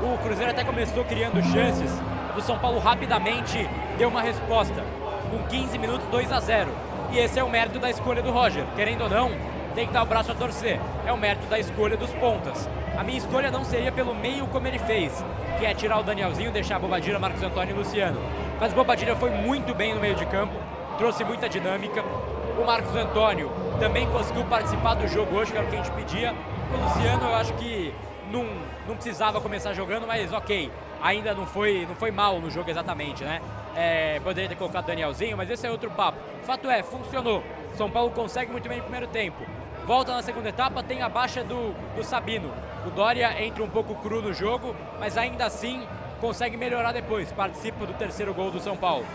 O Cruzeiro até começou criando chances, o São Paulo rapidamente deu uma resposta, com 15 minutos 2-0. E esse é o mérito da escolha do Roger, querendo ou não, tem que dar o braço a torcer, é o mérito da escolha dos pontas. A minha escolha não seria pelo meio como ele fez, que é tirar o Danielzinho, deixar Bobadilla, Marcos Antônio e Luciano. Mas Bobadilla foi muito bem no meio de campo, trouxe muita dinâmica. O Marcos Antônio também conseguiu participar do jogo hoje, que era o que a gente pedia. O Luciano eu acho que não precisava começar jogando, mas ok, ainda não foi mal no jogo exatamente, né? Poderia ter colocado Danielzinho, mas esse é outro papo. O fato é, funcionou. São Paulo consegue muito bem no primeiro tempo. Volta na segunda etapa, tem a baixa do Sabino. O Doria entra um pouco cru no jogo, mas ainda assim consegue melhorar depois. Participa do terceiro gol do São Paulo.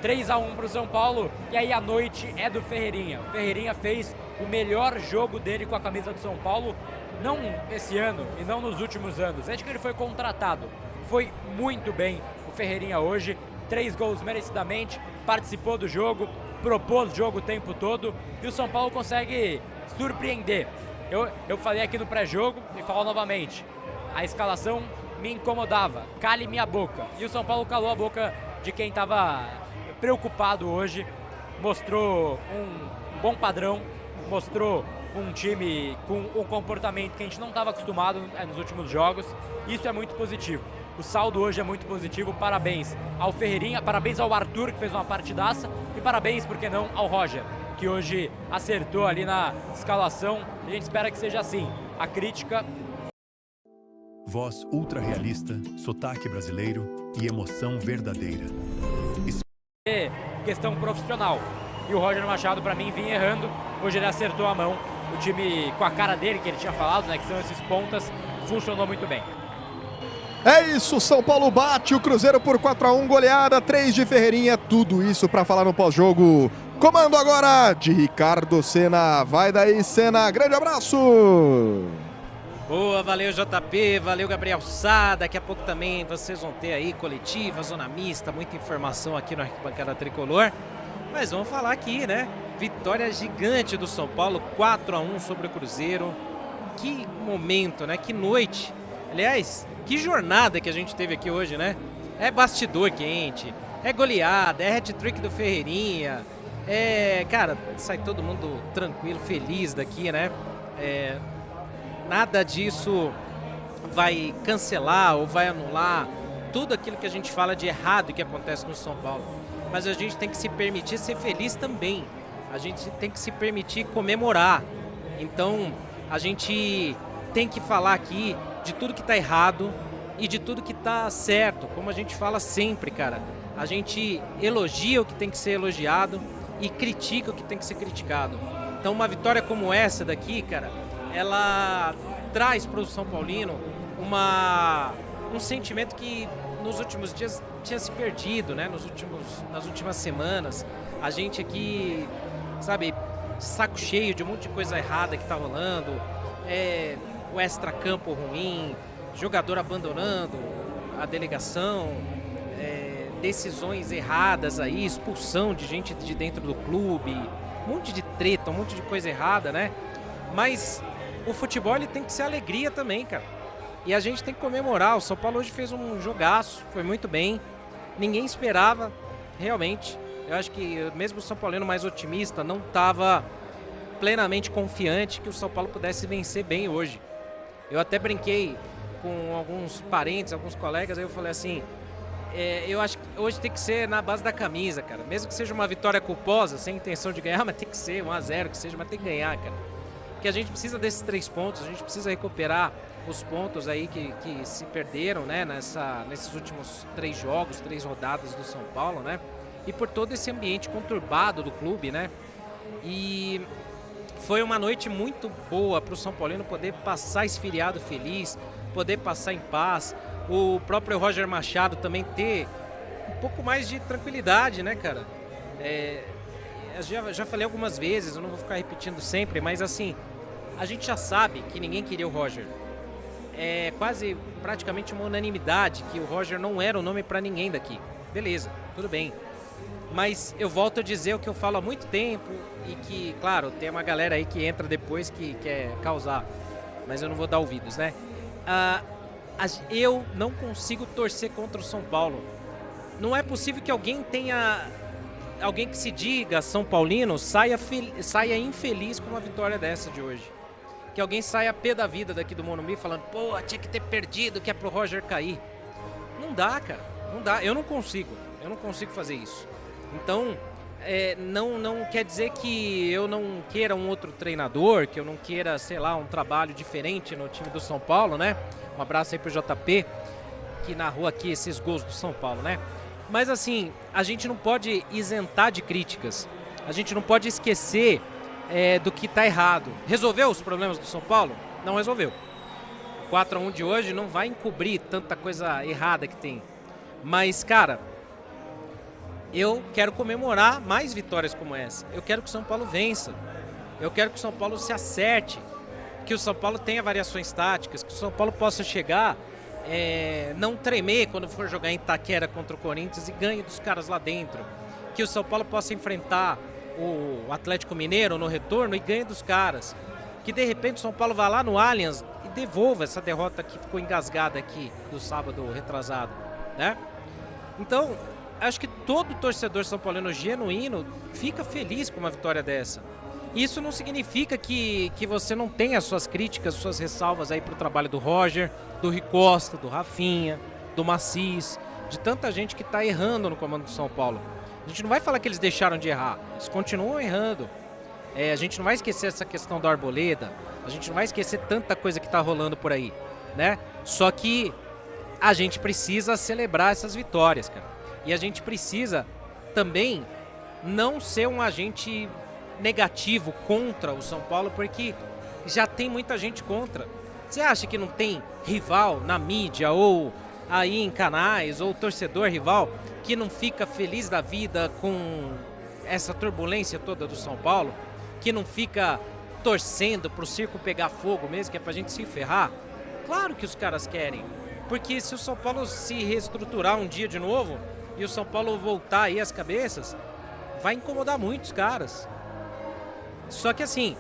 3-1 para o São Paulo, e aí a noite é do Ferreirinha. O Ferreirinha fez o melhor jogo dele com a camisa do São Paulo, não esse ano e não nos últimos anos. Desde que ele foi contratado, foi muito bem o Ferreirinha hoje. 3 gols merecidamente, participou do jogo, propôs jogo o tempo todo, e o São Paulo consegue surpreender. Eu falei aqui no pré-jogo e falo novamente, a escalação me incomodava, cale minha boca. E o São Paulo calou a boca de quem estava preocupado hoje, mostrou um bom padrão, mostrou um time com um comportamento que a gente não estava acostumado nos últimos jogos. Isso é muito positivo. O saldo hoje é muito positivo, parabéns ao Ferreirinha, parabéns ao Arthur, que fez uma partidaça, e parabéns, por que não, ao Roger, que hoje acertou ali na escalação. A gente espera que seja assim. A crítica... Voz ultra realista, sotaque brasileiro e emoção verdadeira. Questão profissional. E o Roger Machado, para mim, vinha errando. Hoje ele acertou a mão. O time, com a cara dele, que ele tinha falado, né, que são esses pontas, funcionou muito bem. É isso, São Paulo bate o Cruzeiro por 4-1, goleada, 3 de Ferreirinha, tudo isso para falar no pós-jogo. Comando agora de Ricardo Senna, vai daí Senna, grande abraço! Boa, valeu JP, valeu Gabriel Sá, daqui a pouco também vocês vão ter aí coletiva, zona mista, muita informação aqui no Arquibancada Tricolor. Mas vamos falar aqui, né? Vitória gigante do São Paulo, 4-1 sobre o Cruzeiro. Que momento, né? Que noite. Aliás, que jornada que a gente teve aqui hoje, né? É bastidor quente, é goleada, é hat-trick do Ferreirinha. Cara, sai todo mundo tranquilo, feliz daqui, né? Nada disso vai cancelar ou vai anular tudo aquilo que a gente fala de errado que acontece no São Paulo. Mas a gente tem que se permitir ser feliz também. A gente tem que se permitir comemorar. Então, a gente tem que falar aqui de tudo que tá errado e de tudo que tá certo. Como a gente fala sempre, cara. A gente elogia o que tem que ser elogiado e critica o que tem que ser criticado. Então, uma vitória como essa daqui, cara, ela traz para o São Paulino um sentimento que nos últimos dias tinha se perdido, né? Nas últimas semanas. A gente aqui, sabe, saco cheio de um monte de coisa errada que tá rolando. O extracampo ruim, jogador abandonando a delegação, decisões erradas aí, expulsão de gente de dentro do clube, um monte de treta, um monte de coisa errada, né? Mas o futebol ele tem que ser alegria também, cara. E a gente tem que comemorar. O São Paulo hoje fez um jogaço, foi muito bem. Ninguém esperava, realmente. Eu acho que mesmo o São Paulino mais otimista não estava plenamente confiante que o São Paulo pudesse vencer bem hoje. Eu até brinquei com alguns parentes, alguns colegas, aí eu falei assim, eu acho que hoje tem que ser na base da camisa, cara. Mesmo que seja uma vitória culposa, sem intenção de ganhar, mas tem que ser 1-0, que seja, mas tem que ganhar, cara. Porque a gente precisa desses 3 pontos, a gente precisa recuperar os pontos aí que se perderam, né, nesses últimos 3 jogos, 3 rodadas do São Paulo, né? E por todo esse ambiente conturbado do clube, né? E foi uma noite muito boa para o São Paulino poder passar esse feriado feliz, poder passar em paz. O próprio Roger Machado também ter um pouco mais de tranquilidade, né, cara? Já falei algumas vezes, eu não vou ficar repetindo sempre, mas assim, a gente já sabe que ninguém queria o Roger. É quase praticamente uma unanimidade que o Roger não era o nome para ninguém daqui. Beleza, tudo bem. Mas eu volto a dizer o que eu falo há muito tempo e que, claro, tem uma galera aí que entra depois que quer causar, mas eu não vou dar ouvidos, né? eu não consigo torcer contra o São Paulo. Não é possível que alguém que se diga São Paulino saia infeliz com uma vitória dessa de hoje. Que alguém saia pé da vida daqui do Morumbi falando, pô, tinha que ter perdido, que é pro Roger cair. Não dá, cara, não dá, eu não consigo fazer isso. Então, não quer dizer que eu não queira um outro treinador, que eu não queira, sei lá, um trabalho diferente no time do São Paulo, né? Um abraço aí pro JP, que narrou aqui esses gols do São Paulo, né? Mas assim, a gente não pode isentar de críticas, a gente não pode esquecer do que tá errado. Resolveu os problemas do São Paulo? Não resolveu. 4-1 de hoje não vai encobrir tanta coisa errada que tem. Mas, cara, eu quero comemorar mais vitórias como essa. Eu quero que o São Paulo vença. Eu quero que o São Paulo se acerte, que o São Paulo tenha variações táticas, que o São Paulo possa chegar, não tremer quando for jogar em Itaquera contra o Corinthians e ganhe dos caras lá dentro. Que o São Paulo possa enfrentar o Atlético Mineiro no retorno e ganhe dos caras. Que de repente o São Paulo vá lá no Allianz e devolva essa derrota que ficou engasgada aqui do sábado retrasado, né? Então, acho que todo torcedor são paulino genuíno fica feliz com uma vitória dessa. Isso não significa que você não tenha suas críticas, suas ressalvas aí pro trabalho do Roger, do Rui Costa, do Rafinha, do Macis, de tanta gente que tá errando no comando do São Paulo. A gente não vai falar que eles deixaram de errar, eles continuam errando. A gente não vai esquecer essa questão do Arboleda, a gente não vai esquecer tanta coisa que tá rolando por aí, né? Só que a gente precisa celebrar essas vitórias, cara. E a gente precisa também não ser um agente negativo contra o São Paulo, porque já tem muita gente contra. Você acha que não tem rival na mídia ou aí em canais, ou torcedor rival que não fica feliz da vida com essa turbulência toda do São Paulo? Que não fica torcendo pro circo pegar fogo mesmo, que é pra gente se ferrar? Claro que os caras querem, porque se o São Paulo se reestruturar um dia de novo e o São Paulo voltar aí as cabeças, vai incomodar muitos caras. Só que assim,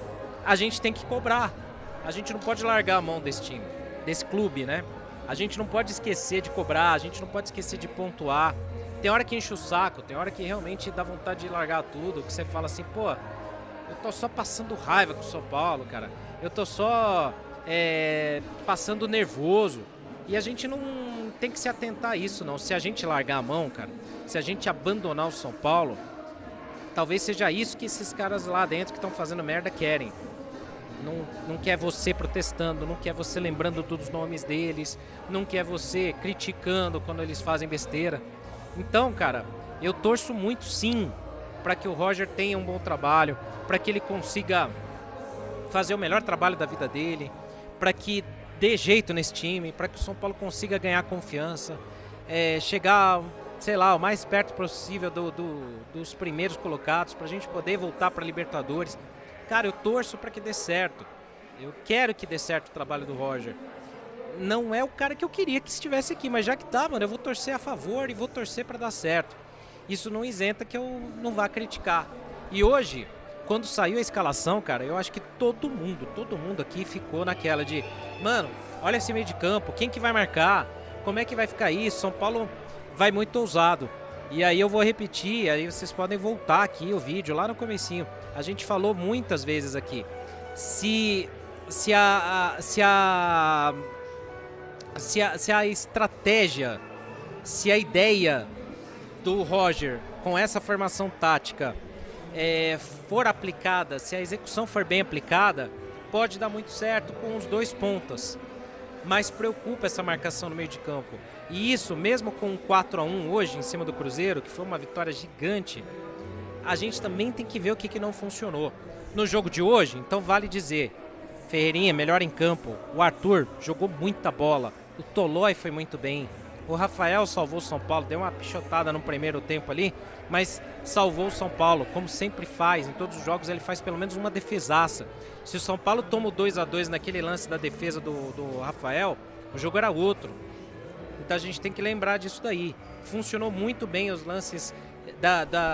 a gente tem que cobrar, a gente não pode largar a mão desse time, desse clube, né? A gente não pode esquecer de cobrar, a gente não pode esquecer de pontuar. Tem hora que enche o saco, tem hora que realmente dá vontade de largar tudo, que você fala assim, pô, eu tô só passando raiva com o São Paulo, cara. Eu tô só passando nervoso. E a gente não tem que se atentar a isso, não. Se a gente largar a mão, cara, se a gente abandonar o São Paulo, talvez seja isso que esses caras lá dentro que estão fazendo merda querem. Não quer você protestando, não quer você lembrando dos nomes deles, não quer você criticando quando eles fazem besteira. Então, cara, eu torço muito sim para que o Roger tenha um bom trabalho, para que ele consiga fazer o melhor trabalho da vida dele, para que dê jeito nesse time, para que o São Paulo consiga ganhar confiança, chegar, sei lá, o mais perto possível dos primeiros colocados, para a gente poder voltar para a Libertadores. Cara, eu torço para que dê certo. Eu quero que dê certo o trabalho do Roger. Não é o cara que eu queria que estivesse aqui, mas já que tá, mano, eu vou torcer a favor e vou torcer para dar certo. Isso não isenta que eu não vá criticar. E hoje, quando saiu a escalação, cara, eu acho que todo mundo aqui ficou naquela de, mano, olha esse meio de campo, quem que vai marcar? Como é que vai ficar isso? São Paulo vai muito ousado. E aí eu vou repetir, aí vocês podem voltar aqui o vídeo lá no comecinho. A gente falou muitas vezes aqui. Se a estratégia, se a ideia do Roger com essa formação tática for aplicada, se a execução for bem aplicada, pode dar muito certo com os dois pontas. Mas preocupa essa marcação no meio de campo. E isso, mesmo com um 4-1 hoje em cima do Cruzeiro, que foi uma vitória gigante, a gente também tem que ver o que não funcionou. No jogo de hoje, então vale dizer, Ferreirinha melhor em campo, o Arthur jogou muita bola, o Tolói foi muito bem, o Rafael salvou o São Paulo, deu uma pichotada no primeiro tempo ali, mas salvou o São Paulo, como sempre faz, em todos os jogos ele faz pelo menos uma defesaça. Se o São Paulo toma o 2-2 naquele lance da defesa do Rafael, o jogo era outro. Então a gente tem que lembrar disso daí. Funcionou muito bem os lances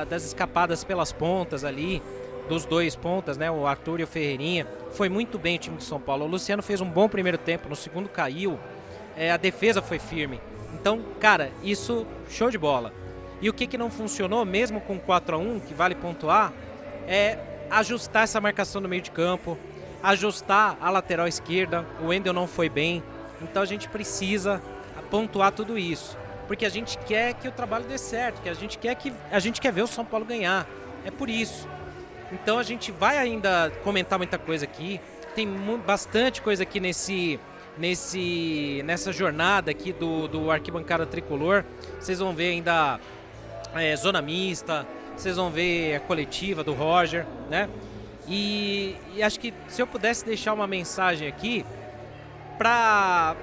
das escapadas pelas pontas ali, dos dois pontas, né, o Arthur e o Ferreirinha. Foi muito bem o time de São Paulo. O Luciano fez um bom primeiro tempo, no segundo caiu. a defesa foi firme. Então, cara, isso show de bola. E o que não funcionou, mesmo com 4-1, que vale pontuar, é ajustar essa marcação no meio de campo, ajustar a lateral esquerda. O Wendel não foi bem, então a gente precisa pontuar tudo isso, porque a gente quer que o trabalho dê certo, que a gente quer ver o São Paulo ganhar. É por isso. Então a gente vai ainda comentar muita coisa aqui. Tem bastante coisa aqui nessa jornada aqui do Arquibancada Tricolor. Vocês vão ver ainda zona mista, vocês vão ver a coletiva do Roger, né? E acho que se eu pudesse deixar uma mensagem aqui para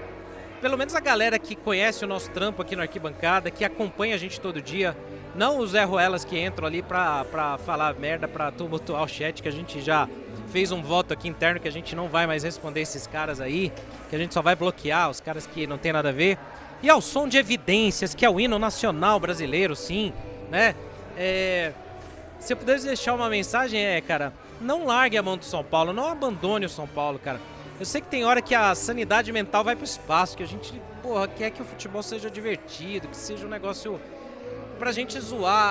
pelo menos a galera que conhece o nosso trampo aqui no Arquibancada, que acompanha a gente todo dia, não os Zé Ruelas que entram ali pra falar merda, pra tumultuar o chat, que a gente já fez um voto aqui interno que a gente não vai mais responder esses caras aí, que a gente só vai bloquear os caras que não tem nada a ver. E ao som de Evidências, que é o hino nacional brasileiro, sim, né? Se eu pudesse deixar uma mensagem, cara, não largue a mão do São Paulo, não abandone o São Paulo, cara. Eu sei que tem hora que a sanidade mental vai pro espaço, que a gente, porra, quer que o futebol seja divertido, que seja um negócio pra gente zoar,